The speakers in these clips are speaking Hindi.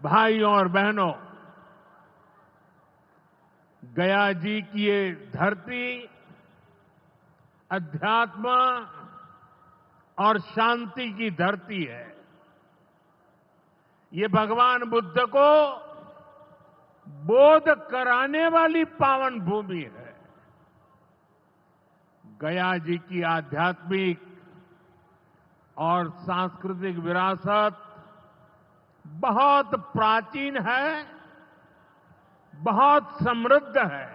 भाइयों और बहनों, गया जी की ये धरती अध्यात्म और शांति की धरती है। ये भगवान बुद्ध को बोध कराने वाली पावन भूमि है। गया जी की आध्यात्मिक और सांस्कृतिक विरासत बहुत प्राचीन है, बहुत समृद्ध है।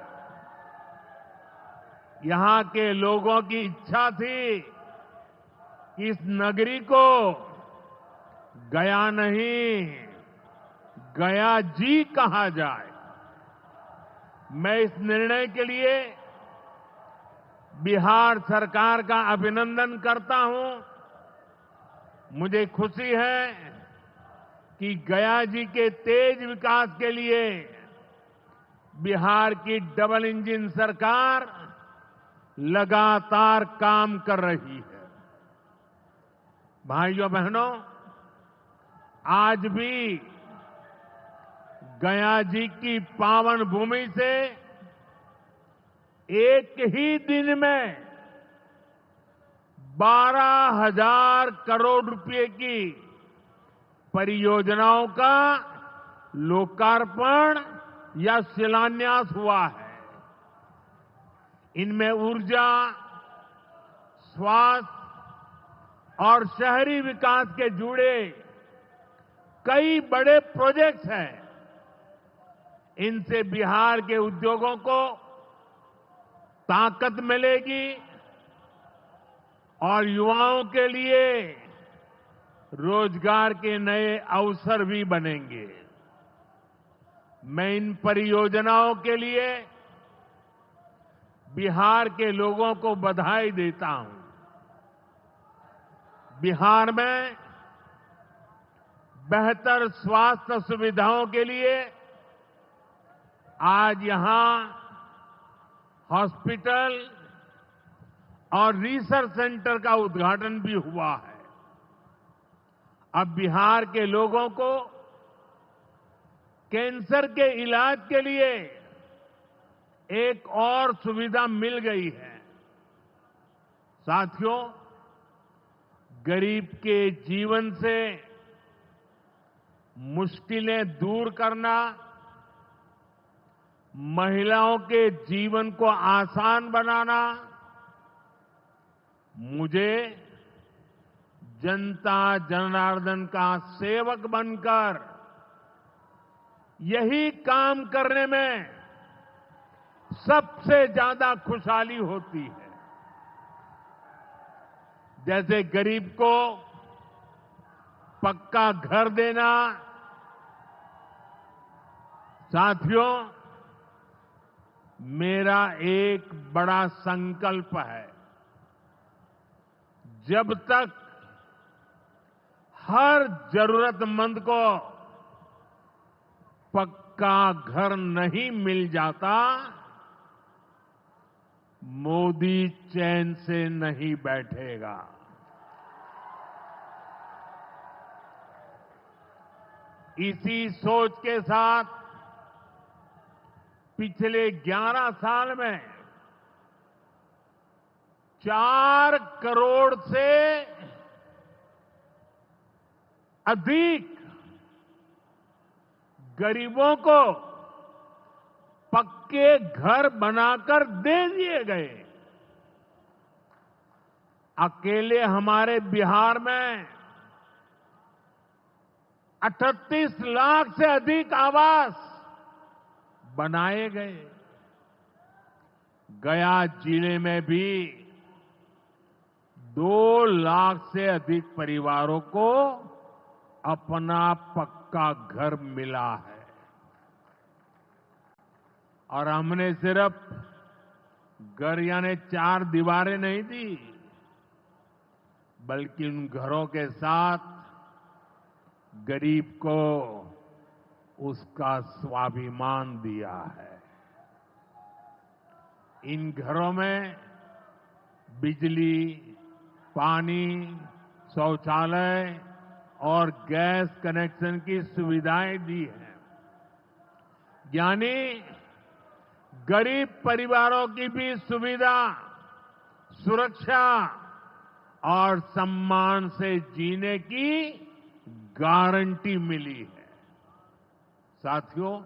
यहां के लोगों की इच्छा थी कि इस नगरी को गया नहीं, गया जी कहा जाए। मैं इस निर्णय के लिए बिहार सरकार का अभिनंदन करता हूं। मुझे खुशी है कि गया जी के तेज विकास के लिए बिहार की डबल इंजन सरकार लगातार काम कर रही है। भाइयों बहनों, आज भी गया जी की पावन भूमि से एक ही दिन में 12,000 करोड़ रुपए की परियोजनाओं का लोकार्पण या शिलान्यास हुआ है। इनमें ऊर्जा, स्वास्थ्य और शहरी विकास के जुड़े कई बड़े प्रोजेक्ट्स हैं। इनसे बिहार के उद्योगों को ताकत मिलेगी और युवाओं के लिए रोजगार के नए अवसर भी बनेंगे। मैं इन परियोजनाओं के लिए बिहार के लोगों को बधाई देता हूं। बिहार में बेहतर स्वास्थ्य सुविधाओं के लिए आज यहां हॉस्पिटल और रिसर्च सेंटर का उद्घाटन भी हुआ है। अब बिहार के लोगों को कैंसर के इलाज के लिए एक और सुविधा मिल गई है। साथियों, गरीब के जीवन से मुश्किलें दूर करना, महिलाओं के जीवन को आसान बनाना मुझे जनता जनार्दन का सेवक बनकर यही काम करने में सबसे ज्यादा खुशहाली होती है। जैसे गरीब को पक्का घर देना। साथियों, मेरा एक बड़ा संकल्प है। जब तक हर जरूरतमंद को पक्का घर नहीं मिल जाता, मोदी चैन से नहीं बैठेगा। इसी सोच के साथ पिछले 11 साल में 4 करोड़ से अधिक गरीबों को पक्के घर बनाकर दे दिए गए। अकेले हमारे बिहार में 38 लाख से अधिक आवास बनाए गए। गया जिले में भी 2 लाख से अधिक परिवारों को अपना पक्का घर मिला है। और हमने सिर्फ घर यानी 4 दीवारें नहीं दी, बल्कि उन घरों के साथ गरीब को उसका स्वाभिमान दिया है। इन घरों में बिजली, पानी, शौचालय और गैस कनेक्शन की सुविधाएं दी हैं। यानी गरीब परिवारों की भी सुविधा, सुरक्षा और सम्मान से जीने की गारंटी मिली है। साथियों,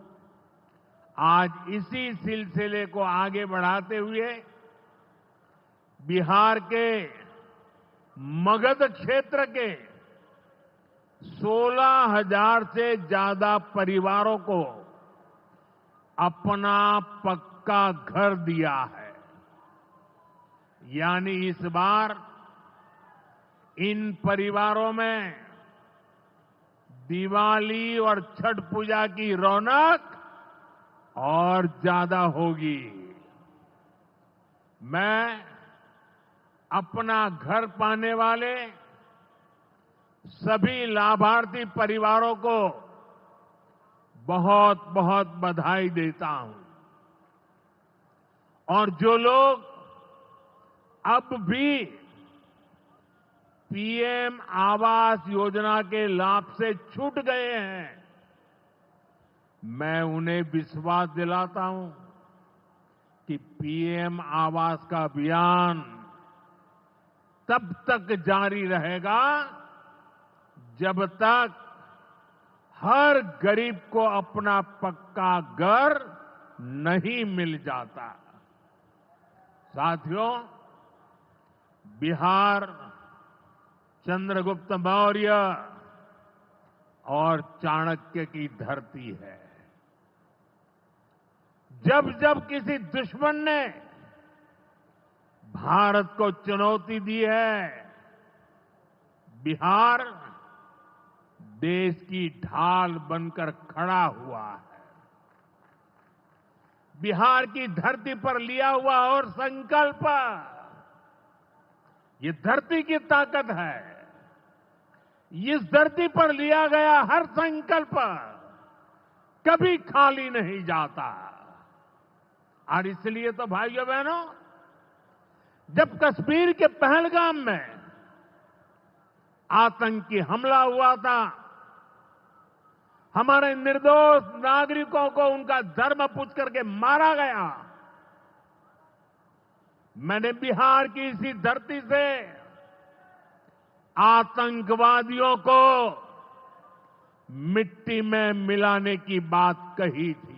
आज इसी सिलसिले को आगे बढ़ाते हुए बिहार के मगध क्षेत्र के 16,000 से ज्यादा परिवारों को अपना पक्का घर दिया है। यानी इस बार इन परिवारों में दिवाली और छठ पूजा की रौनक और ज्यादा होगी। मैं अपना घर पाने वाले सभी लाभार्थी परिवारों को बहुत बहुत बधाई देता हूं। और जो लोग अब भी पीएम आवास योजना के लाभ से छूट गए हैं, मैं उन्हें विश्वास दिलाता हूं कि पीएम आवास का अभियान तब तक जारी रहेगा जब तक हर गरीब को अपना पक्का घर नहीं मिल जाता। साथियों, बिहार चंद्रगुप्त मौर्य और चाणक्य की धरती है। जब जब किसी दुश्मन ने भारत को चुनौती दी है, बिहार देश की ढाल बनकर खड़ा हुआ है। बिहार की धरती पर लिया हुआ और संकल्प, ये धरती की ताकत है। इस धरती पर लिया गया हर संकल्प कभी खाली नहीं जाता। और इसलिए तो भाइयों बहनों, जब कश्मीर के पहलगाम में आतंकी हमला हुआ था, हमारे निर्दोष नागरिकों को उनका धर्म पूछ करके मारा गया, मैंने बिहार की इसी धरती से आतंकवादियों को मिट्टी में मिलाने की बात कही थी।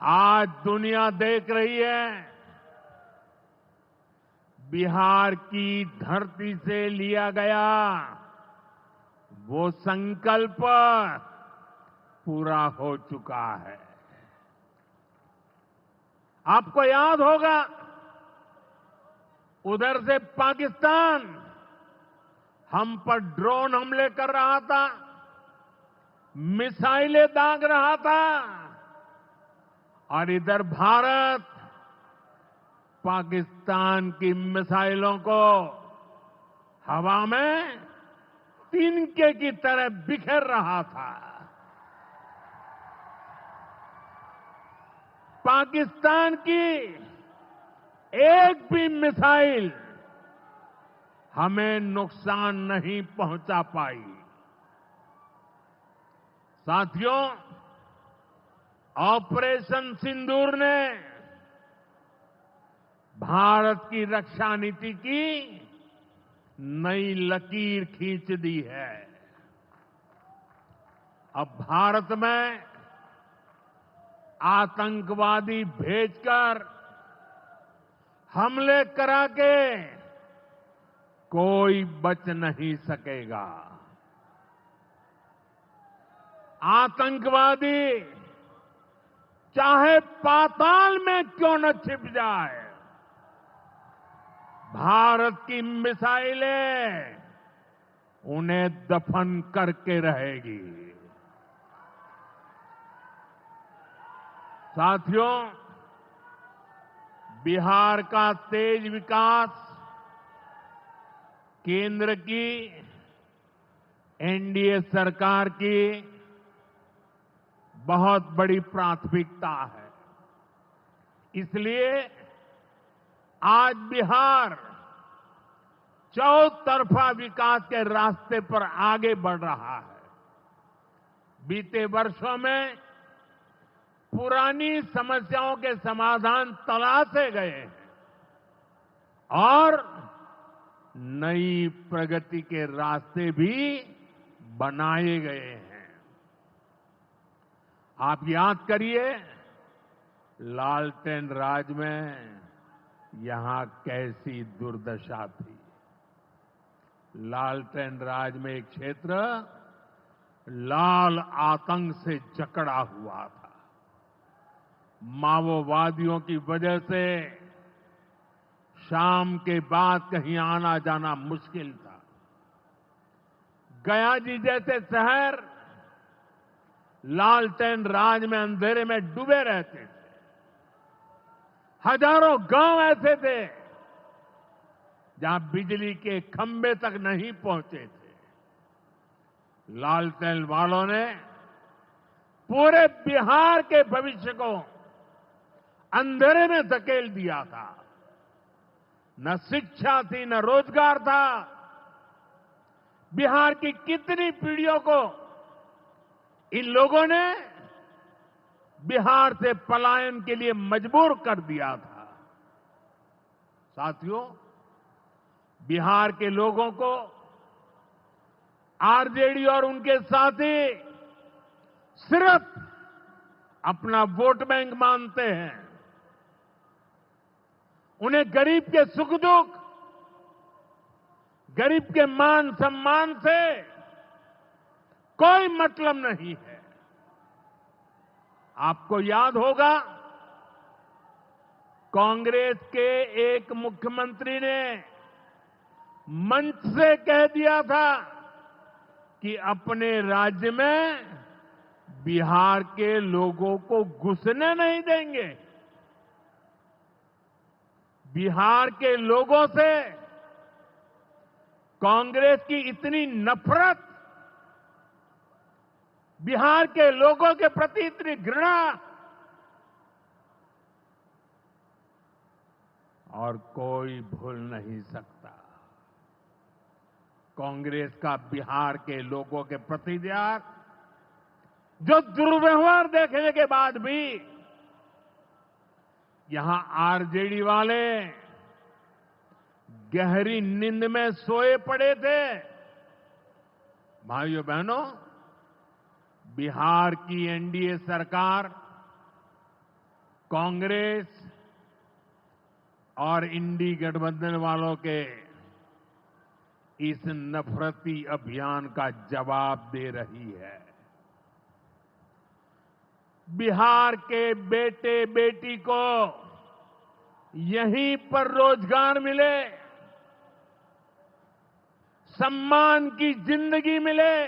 आज दुनिया देख रही है, बिहार की धरती से लिया गया वो संकल्प पूरा हो चुका है। आपको याद होगा, उधर से पाकिस्तान हम पर ड्रोन हमले कर रहा था, मिसाइलें दाग रहा था, और इधर भारत पाकिस्तान की मिसाइलों को हवा में तिनके की तरह बिखेर रहा था। पाकिस्तान की एक भी मिसाइल हमें नुकसान नहीं पहुंचा पाई। साथियों, ऑपरेशन सिंदूर ने भारत की रक्षा नीति की नई लकीर खींच दी है। अब भारत में आतंकवादी भेजकर हमले करा के कोई बच नहीं सकेगा। आतंकवादी चाहे पाताल में क्यों न छिप जाए, भारत की मिसाइलें उन्हें दफन करके रहेगी। साथियों, बिहार का तेज विकास केंद्र की एनडीए सरकार की बहुत बड़ी प्राथमिकता है। इसलिए आज बिहार चौतरफा विकास के रास्ते पर आगे बढ़ रहा है। बीते वर्षों में पुरानी समस्याओं के समाधान तलाशे गए हैं और नई प्रगति के रास्ते भी बनाए गए हैं। आप याद करिए, लालटेन राज में यहां कैसी दुर्दशा थी। लालटेन राज में एक क्षेत्र लाल आतंक से जकड़ा हुआ था। माओवादियों की वजह से शाम के बाद कहीं आना जाना मुश्किल था। गया जी जैसे शहर लालटेन राज में अंधेरे में डूबे रहते थे। हजारों गांव ऐसे थे जहां बिजली के खंभे तक नहीं पहुंचे थे। लालटेन वालों ने पूरे बिहार के भविष्य को अंधेरे में धकेल दिया था। न शिक्षा थी, न रोजगार था। बिहार की कितनी पीढ़ियों को इन लोगों ने बिहार से पलायन के लिए मजबूर कर दिया था। साथियों, बिहार के लोगों को आरजेडी और उनके साथी सिर्फ अपना वोट बैंक मानते हैं। उन्हें गरीब के सुख दुख, गरीब के मान सम्मान से कोई मतलब नहीं है। आपको याद होगा, कांग्रेस के एक मुख्यमंत्री ने मंच से कह दिया था कि अपने राज्य में बिहार के लोगों को घुसने नहीं देंगे। बिहार के लोगों से कांग्रेस की इतनी नफरत, बिहार के लोगों के प्रति इतनी घृणा, और कोई भूल नहीं सकता। कांग्रेस का बिहार के लोगों के प्रति त्याग, जो दुर्व्यवहार देखने के बाद भी यहां आरजेडी वाले गहरी नींद में सोए पड़े थे। भाइयों बहनों, बिहार की एनडीए सरकार कांग्रेस और इंडी गठबंधन वालों के इस नफरती अभियान का जवाब दे रही है। बिहार के बेटे बेटी को यहीं पर रोजगार मिले, सम्मान की जिंदगी मिले,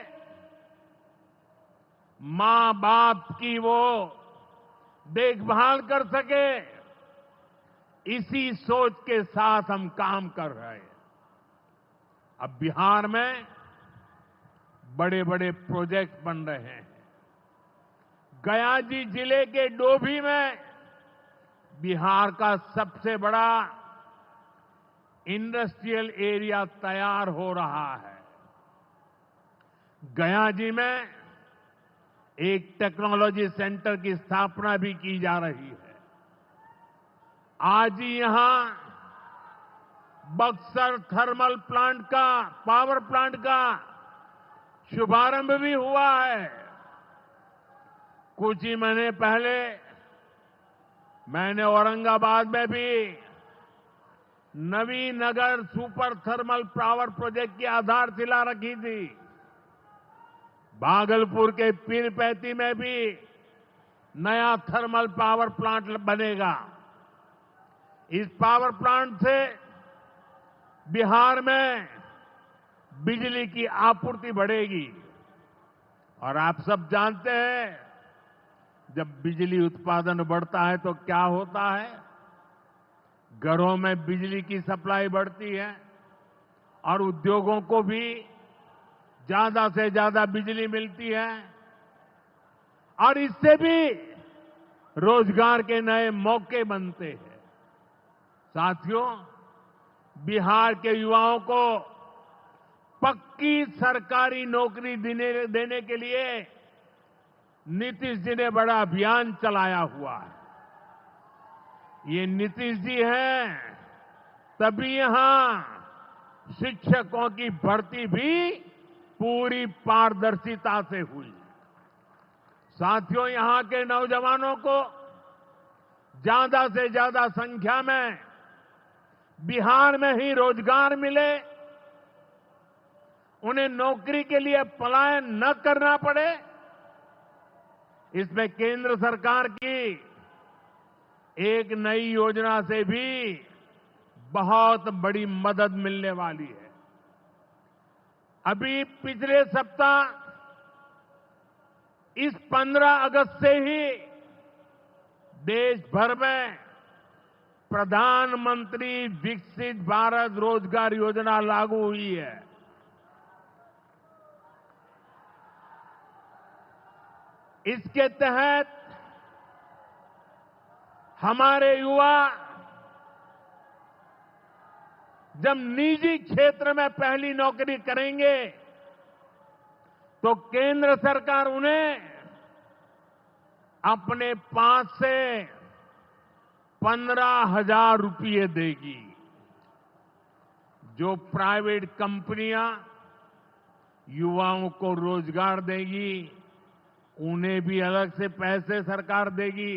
मां बाप की वो देखभाल कर सके, इसी सोच के साथ हम काम कर रहे हैं। अब बिहार में बड़े बड़े प्रोजेक्ट बन रहे हैं। गया जी जिले के डोभी में बिहार का सबसे बड़ा इंडस्ट्रियल एरिया तैयार हो रहा है। गया जी में एक टेक्नोलॉजी सेंटर की स्थापना भी की जा रही है। आज ही यहां बक्सर थर्मल प्लांट का, पावर प्लांट का शुभारंभ भी हुआ है। कुछ ही महीने पहले मैंने औरंगाबाद में भी Nabinagar super thermal power project की आधारशिला रखी थी। भागलपुर के पीरपैंती में भी नया थर्मल पावर प्लांट बनेगा। इस पावर प्लांट से बिहार में बिजली की आपूर्ति बढ़ेगी। और आप सब जानते हैं, जब बिजली उत्पादन बढ़ता है तो क्या होता है? घरों में बिजली की सप्लाई बढ़ती है और उद्योगों को भी ज्यादा से ज्यादा बिजली मिलती है और इससे भी रोजगार के नए मौके बनते हैं। साथियों, बिहार के युवाओं को पक्की सरकारी नौकरी देने के लिए नीतीश जी ने बड़ा अभियान चलाया हुआ है। ये नीतीश जी हैं, तभी यहां शिक्षकों की भर्ती भी पूरी पारदर्शिता से हुई। साथियों, यहां के नौजवानों को ज्यादा से ज्यादा संख्या में बिहार में ही रोजगार मिले, उन्हें नौकरी के लिए पलायन न करना पड़े, इसमें केंद्र सरकार की एक नई योजना से भी बहुत बड़ी मदद मिलने वाली है। अभी पिछले सप्ताह इस 15 अगस्त से ही देश भर में प्रधानमंत्री विकसित भारत रोजगार योजना लागू हुई है। इसके तहत हमारे युवा जब निजी क्षेत्र में पहली नौकरी करेंगे तो केंद्र सरकार उन्हें अपने पास से 15,000 रुपये देगी। जो प्राइवेट कंपनियां युवाओं को रोजगार देगी, उन्हें भी अलग से पैसे सरकार देगी।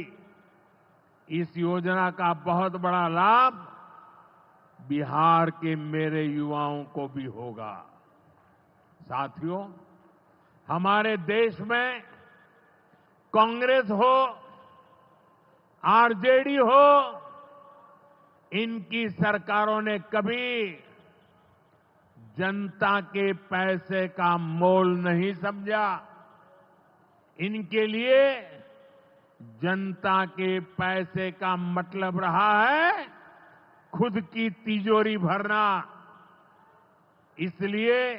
इस योजना का बहुत बड़ा लाभ बिहार के मेरे युवाओं को भी होगा। साथियों, हमारे देश में कांग्रेस हो, आरजेडी हो, इनकी सरकारों ने कभी जनता के पैसे का मोल नहीं समझा। इनके लिए जनता के पैसे का मतलब रहा है खुद की तिजोरी भरना। इसलिए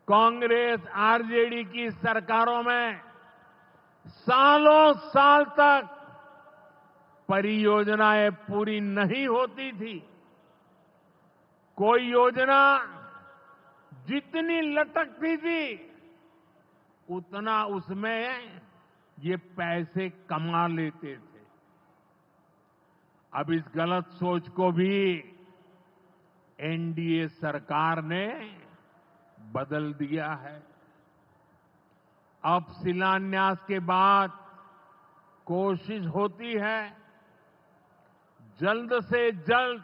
कांग्रेस आरजेडी की सरकारों में सालों साल तक परियोजनाएं पूरी नहीं होती थी। कोई योजना जितनी लटकती थी उतना उसमें ये पैसे कमा लेते थे। अब इस गलत सोच को भी एनडीए सरकार ने बदल दिया है। अब शिलान्यास के बाद कोशिश होती है जल्द से जल्द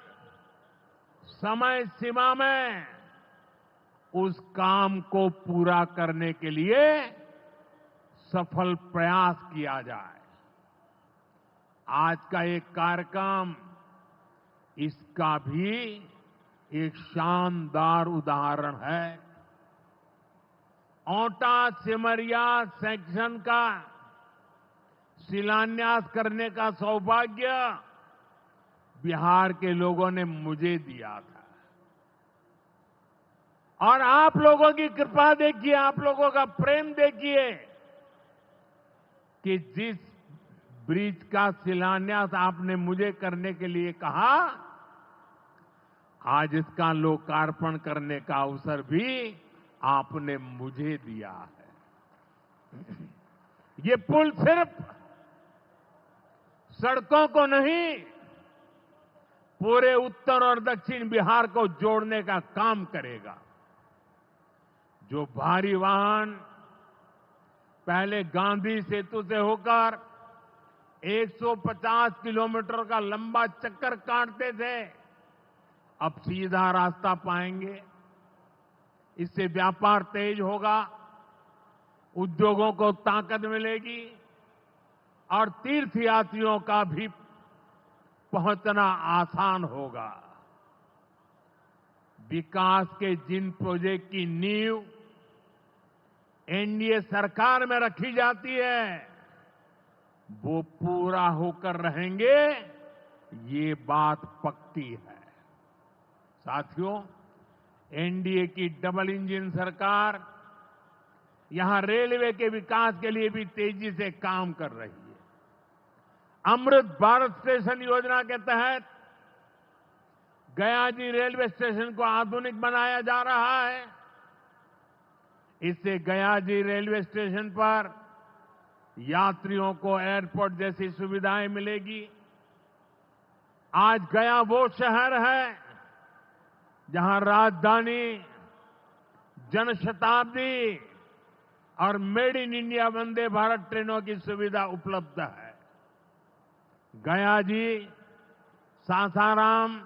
समय सीमा में उस काम को पूरा करने के लिए सफल प्रयास किया जाए। आज का एक कार्यक्रम इसका भी एक शानदार उदाहरण है। ओंटा सिमरिया सेक्शन का शिलान्यास करने का सौभाग्य बिहार के लोगों ने मुझे दिया था। और आप लोगों की कृपा देखिए, आप लोगों का प्रेम देखिए कि जिस ब्रिज का शिलान्यास आपने मुझे करने के लिए कहा, आज इसका लोकार्पण करने का अवसर भी आपने मुझे दिया है। ये पुल सिर्फ सड़कों को नहीं, पूरे उत्तर और दक्षिण बिहार को जोड़ने का काम करेगा। जो भारी वाहन पहले गांधी सेतु से होकर 150 किलोमीटर का लंबा चक्कर काटते थे, अब सीधा रास्ता पाएंगे। इससे व्यापार तेज होगा, उद्योगों को ताकत मिलेगी और तीर्थयात्रियों का भी पहुंचना आसान होगा। विकास के जिन प्रोजेक्ट की नींव एनडीए सरकार में रखी जाती है, वो पूरा होकर रहेंगे, ये बात पक्की है। साथियों, एनडीए की डबल इंजन सरकार यहां रेलवे के विकास के लिए भी तेजी से काम कर रही है। अमृत भारत स्टेशन योजना के तहत गया जी रेलवे स्टेशन को आधुनिक बनाया जा रहा है। इससे गया जी रेलवे स्टेशन पर यात्रियों को एयरपोर्ट जैसी सुविधाएं मिलेगी। आज गया वो शहर है जहां राजधानी, जनशताब्दी और made in India Vande Bharat ट्रेनों की सुविधा उपलब्ध है। गया जी सासाराम,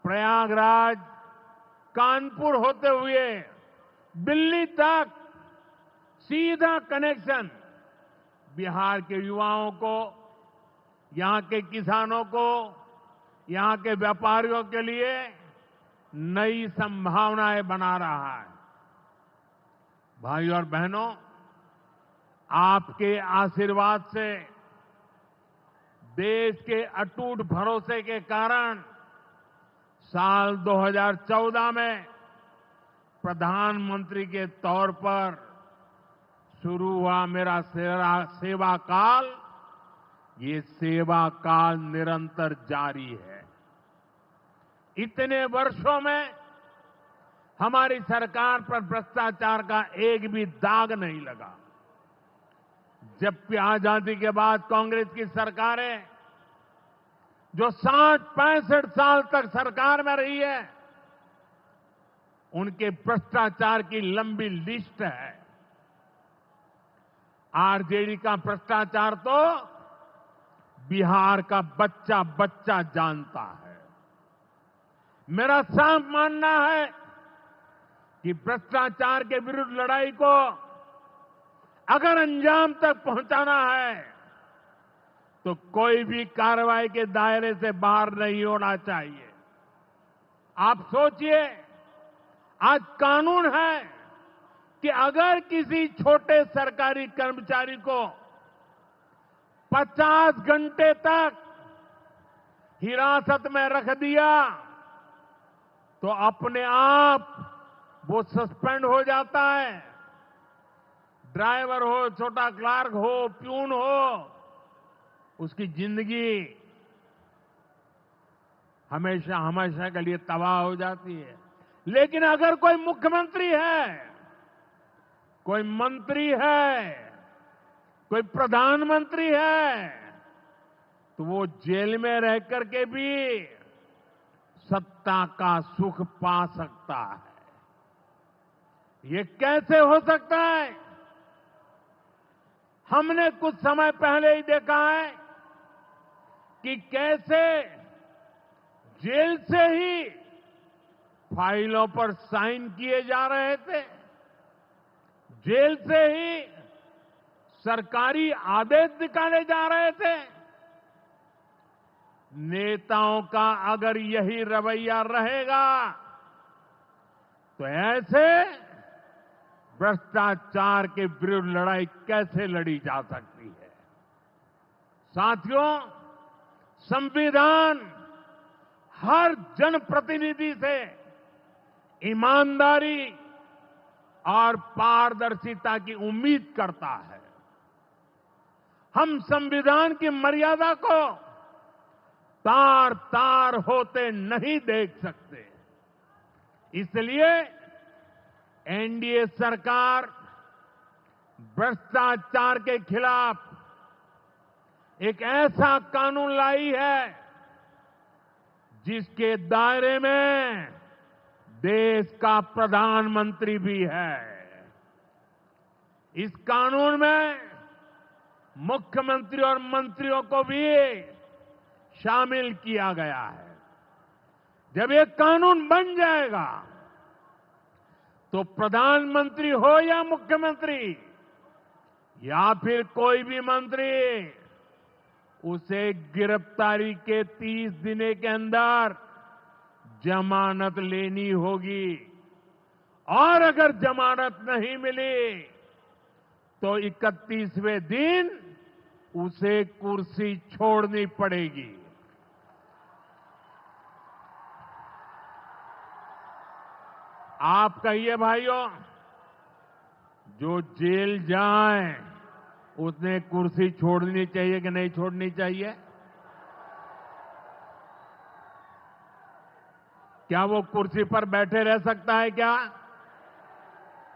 प्रयागराज, कानपुर होते हुए दिल्ली तक सीधा कनेक्शन बिहार के युवाओं को, यहां के किसानों को, यहां के व्यापारियों के लिए नई संभावनाएं बना रहा है। भाइयों और बहनों, आपके आशीर्वाद से, देश के अटूट भरोसे के कारण साल 2014 में प्रधानमंत्री के तौर पर शुरू हुआ मेरा सेवा काल, ये सेवा काल निरंतर जारी है। इतने वर्षों में हमारी सरकार पर भ्रष्टाचार का एक भी दाग नहीं लगा। जबकि आजादी के बाद कांग्रेस की सरकारें जो 60-65 साल तक सरकार में रही है, उनके भ्रष्टाचार की लंबी लिस्ट है। आरजेडी का भ्रष्टाचार तो बिहार का बच्चा बच्चा जानता है। मेरा साफ मानना है कि भ्रष्टाचार के विरुद्ध लड़ाई को अगर अंजाम तक पहुंचाना है तो कोई भी कार्रवाई के दायरे से बाहर नहीं होना चाहिए। आप सोचिए, आज कानून है कि अगर किसी छोटे सरकारी कर्मचारी को 50 घंटे तक हिरासत में रख दिया तो अपने आप वो सस्पेंड हो जाता है। ड्राइवर हो, छोटा क्लार्क हो, प्यून हो, उसकी जिंदगी हमेशा हमेशा के लिए तबाह हो जाती है। लेकिन अगर कोई मुख्यमंत्री है, कोई मंत्री है, कोई प्रधानमंत्री है, तो वो जेल में रह करके भी सत्ता का सुख पा सकता है। ये कैसे हो सकता है? हमने कुछ समय पहले ही देखा है कि कैसे जेल से ही फाइलों पर साइन किए जा रहे थे, जेल से ही सरकारी आदेश निकाले जा रहे थे। नेताओं का अगर यही रवैया रहेगा तो ऐसे भ्रष्टाचार के विरुद्ध लड़ाई कैसे लड़ी जा सकती है? साथियों, संविधान हर जनप्रतिनिधि से ईमानदारी और पारदर्शिता की उम्मीद करता है। हम संविधान की मर्यादा को तार तार होते नहीं देख सकते। इसलिए एनडीए सरकार भ्रष्टाचार के खिलाफ एक ऐसा कानून लाई है जिसके दायरे में देश का प्रधानमंत्री भी है। इस कानून में मुख्यमंत्री और मंत्रियों को भी शामिल किया गया है। जब ये कानून बन जाएगा तो प्रधानमंत्री हो या मुख्यमंत्री या फिर कोई भी मंत्री, उसे गिरफ्तारी के 30 दिन के अंदर जमानत लेनी होगी और अगर जमानत नहीं मिली तो 31वें दिन उसे कुर्सी छोड़नी पड़ेगी। आप कहिए भाइयों, जो जेल जाए उसने कुर्सी छोड़नी चाहिए कि नहीं छोड़नी चाहिए? क्या वो कुर्सी पर बैठे रह सकता है क्या?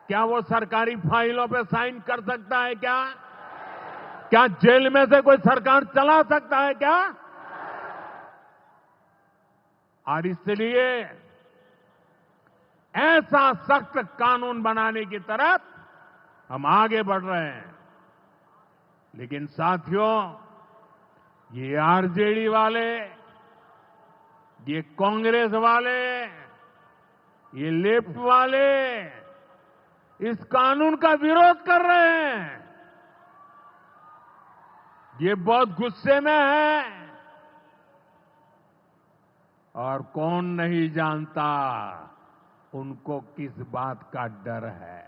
क्या वो सरकारी फाइलों पे साइन कर सकता है क्या? क्या जेल में से कोई सरकार चला सकता है क्या? और इसलिए ऐसा सख्त कानून बनाने की तरफ हम आगे बढ़ रहे हैं। लेकिन साथियों, ये आरजेडी वाले, ये कांग्रेस वाले, ये लेफ्ट वाले इस कानून का विरोध कर रहे हैं। ये बहुत गुस्से में है और कौन नहीं जानता उनको किस बात का डर है।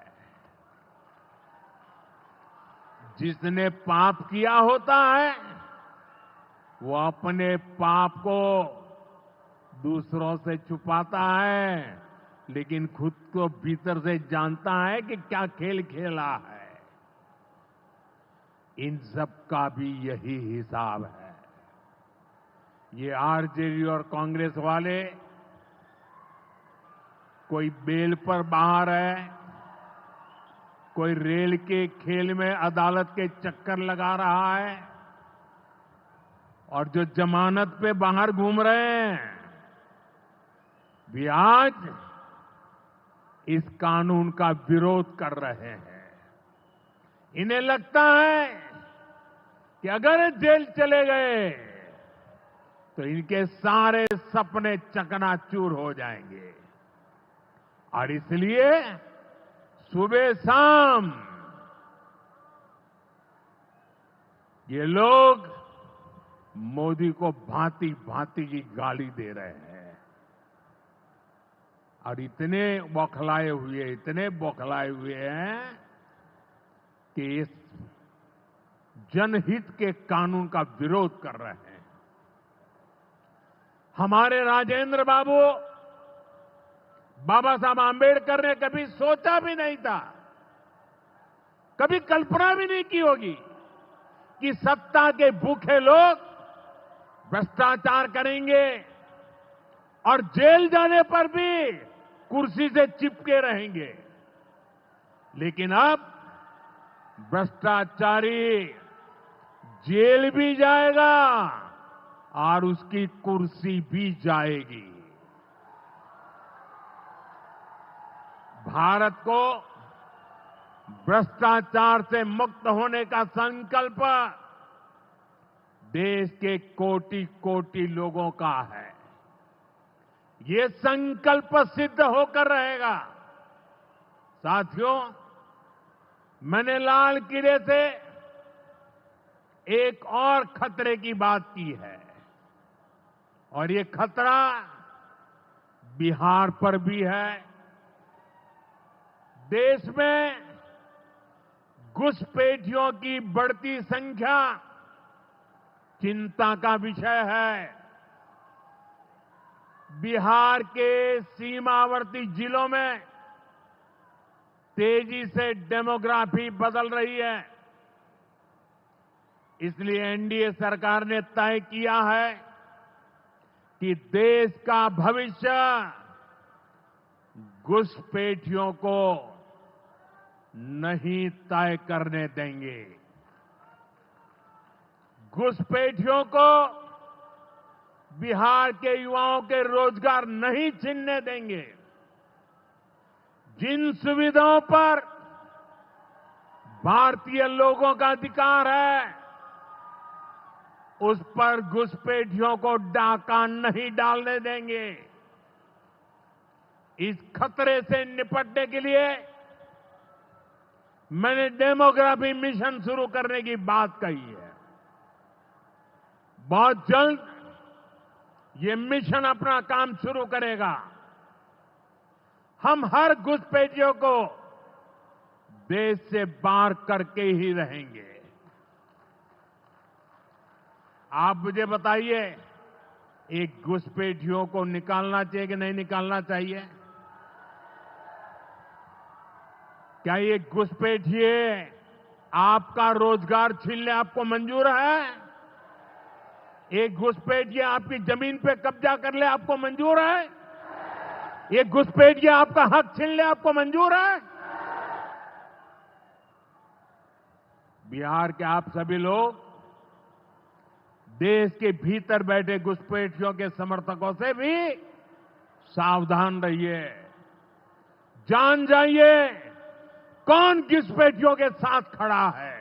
जिसने पाप किया होता है वो अपने पाप को दूसरों से छुपाता है, लेकिन खुद को भीतर से जानता है कि क्या खेल खेला है। इन सब का भी यही हिसाब है। ये आरजेडी और कांग्रेस वाले कोई बेल पर बाहर है, कोई रेल के खेल में अदालत के चक्कर लगा रहा है, और जो जमानत पे बाहर घूम रहे हैं भी आज इस कानून का विरोध कर रहे हैं। इन्हें लगता है कि अगर जेल चले गए तो इनके सारे सपने चकनाचूर हो जाएंगे, और इसलिए सुबह शाम ये लोग मोदी को भांति भांति की गाली दे रहे हैं और इतने बौखलाए हुए हैं कि इस जनहित के कानून का विरोध कर रहे हैं। हमारे राजेंद्र बाबू, बाबा साहब आंबेडकर ने कभी सोचा भी नहीं था, कभी कल्पना भी नहीं की होगी कि सत्ता के भूखे लोग भ्रष्टाचार करेंगे और जेल जाने पर भी कुर्सी से चिपके रहेंगे। लेकिन अब भ्रष्टाचारी जेल भी जाएगा और उसकी कुर्सी भी जाएगी। भारत को भ्रष्टाचार से मुक्त होने का संकल्प देश के कोटि कोटि लोगों का है। ये संकल्प सिद्ध होकर रहेगा। साथियों, मैंने लाल किले से एक और खतरे की बात की है, और ये खतरा बिहार पर भी है। देश में घुसपैठियों की बढ़ती संख्या चिंता का विषय है। बिहार के सीमावर्ती जिलों में तेजी से डेमोग्राफी बदल रही है। इसलिए एनडीए सरकार ने तय किया है कि देश का भविष्य घुसपैठियों को नहीं तय करने देंगे। घुसपैठियों को बिहार के युवाओं के रोजगार नहीं छीनने देंगे। जिन सुविधाओं पर भारतीय लोगों का अधिकार है, उस पर घुसपैठियों को डाका नहीं डालने देंगे। इस खतरे से निपटने के लिए मैंने डेमोग्राफी मिशन शुरू करने की बात कही है। बहुत जल्द ये मिशन अपना काम शुरू करेगा। हम हर घुसपैठियों को देश से बाहर करके ही रहेंगे। आप मुझे बताइए, एक घुसपैठियों को निकालना चाहिए कि नहीं निकालना चाहिए? क्या ये घुसपैठिए आपका रोजगार छीनने आपको मंजूर है? एक घुसपैठिए आपकी जमीन पे कब्जा कर ले आपको मंजूर है? ये घुसपैठिया आपका हक छीन ले, आपको मंजूर है? बिहार के आप सभी लोग देश के भीतर बैठे घुसपैठियों के समर्थकों से भी सावधान रहिए। जान जाइए कौन घुसपैठियों के साथ खड़ा है।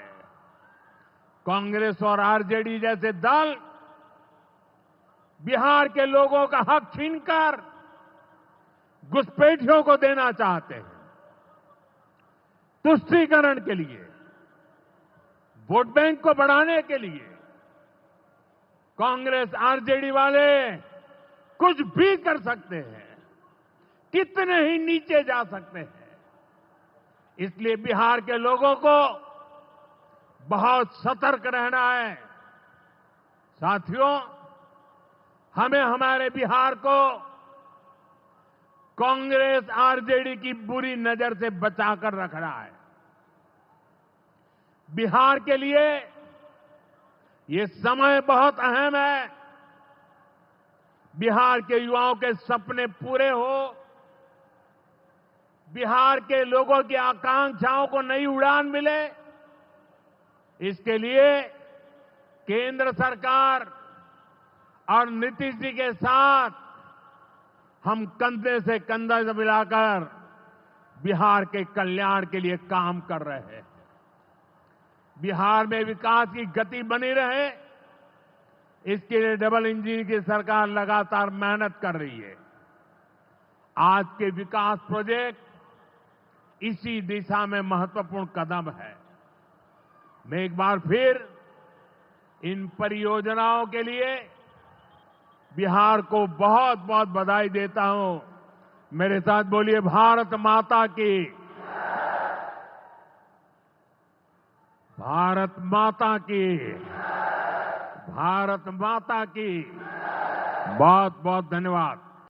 कांग्रेस और आरजेडी जैसे दल बिहार के लोगों का हक छीनकर घुसपैठियों को देना चाहते हैं। तुष्टीकरण के लिए, वोट बैंक को बढ़ाने के लिए कांग्रेस आरजेडी वाले कुछ भी कर सकते हैं, कितने ही नीचे जा सकते हैं। इसलिए बिहार के लोगों को बहुत सतर्क रहना है। साथियों, हमें हमारे बिहार को कांग्रेस आरजेडी की बुरी नजर से बचाकर रखना है। बिहार के लिए ये समय बहुत अहम है। बिहार के युवाओं के सपने पूरे हो, बिहार के लोगों की आकांक्षाओं को नई उड़ान मिले, इसके लिए केंद्र सरकार और नीतीश जी के साथ हम कंधे से कंधा मिलाकर बिहार के कल्याण के लिए काम कर रहे हैं। बिहार में विकास की गति बनी रहे, इसके लिए डबल इंजन की सरकार लगातार मेहनत कर रही है। आज के विकास प्रोजेक्ट इसी दिशा में महत्वपूर्ण कदम है। मैं एक बार फिर इन परियोजनाओं के लिए बिहार को बहुत बहुत बधाई देता हूं। मेरे साथ बोलिए, भारत माता की, भारत माता की, भारत माता की। बहुत बहुत धन्यवाद।